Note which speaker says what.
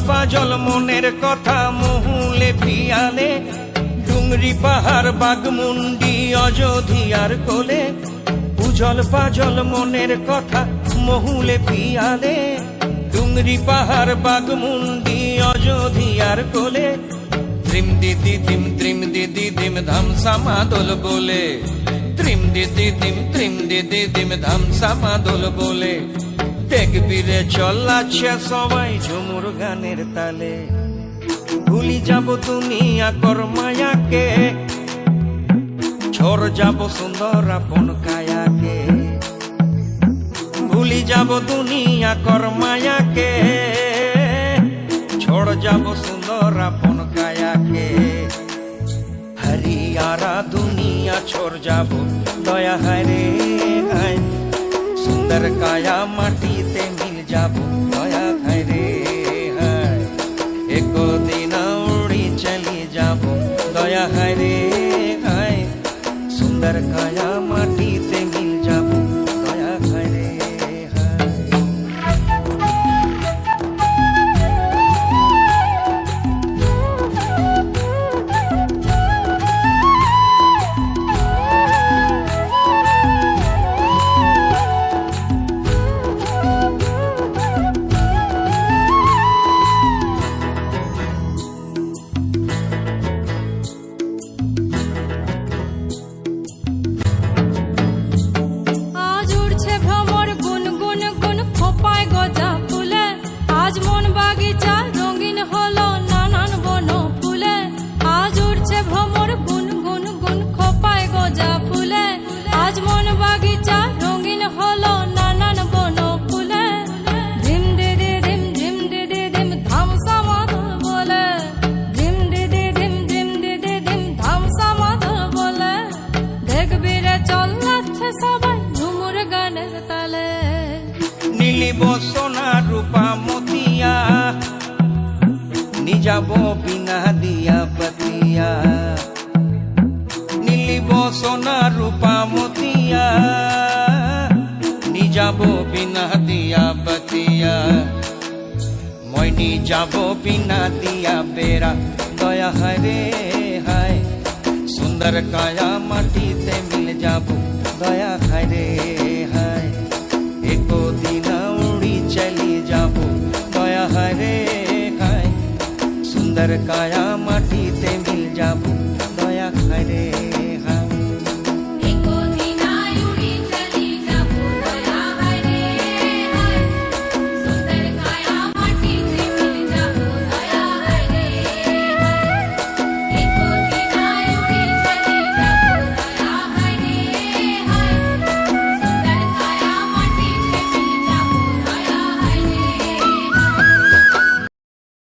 Speaker 1: Puzzle মনের কথা মহুলে পিয়ালে, ডুংরি পাহাড় বাগমুন্ডি অযোধ্যার কোলে। উজল পাজল মনের কথা মহুলে পিয়ালে, ডুংরি পাহাড় বাগমুন্ডি অযোধ্যার কোলে। ত্রিম দিদি দিম ধামসা মাদল বলে, ত্রিম দিদি দিম ধামসা মাদল বলে। দেখবি রে চলাচ্ছে সবাই ঝুমুর গানের তালে। ভুলি যাব দুনিয়া কর মায়াকে, ছোড় যাব সুন্দর আপন কায়াকে। ভুলি যাব দুনিয়া কর মায়াকে, ছোড় যাব সুন্দর আপন কায়াকে। হরিয়ারা দুনিয়া छोड़ যাব দয়া হায় রে হায়। সুন্দর কায়া মাটিতে মিল যাব দয়া হায় রে হায়। এক দিন উড়ি চলি যাব দয়া হায় রে হায়। সুন্দর কায়া মাটিতে মিল যাব দয়া হায় রে হায়। নীলিব সোনা রূপা মতিয়া, নিজাব বিনা দিয়া বতিয়া। নীলিব সোনা রূপা মতিয়া, নিজাব বিনা দিয়া বতিয়া। মই নিজাব বিনা দিয়া বেড়া দয়া হায় রে হায়। সুন্দর কায়া মাটিতে মিল যাব দয়া হায় রে হায়। এক দিন উড়ি চলি যাব দয়া হায় রে হায়। সুন্দর কায়া মাটিতে মিল যাব দয়া হায় রে।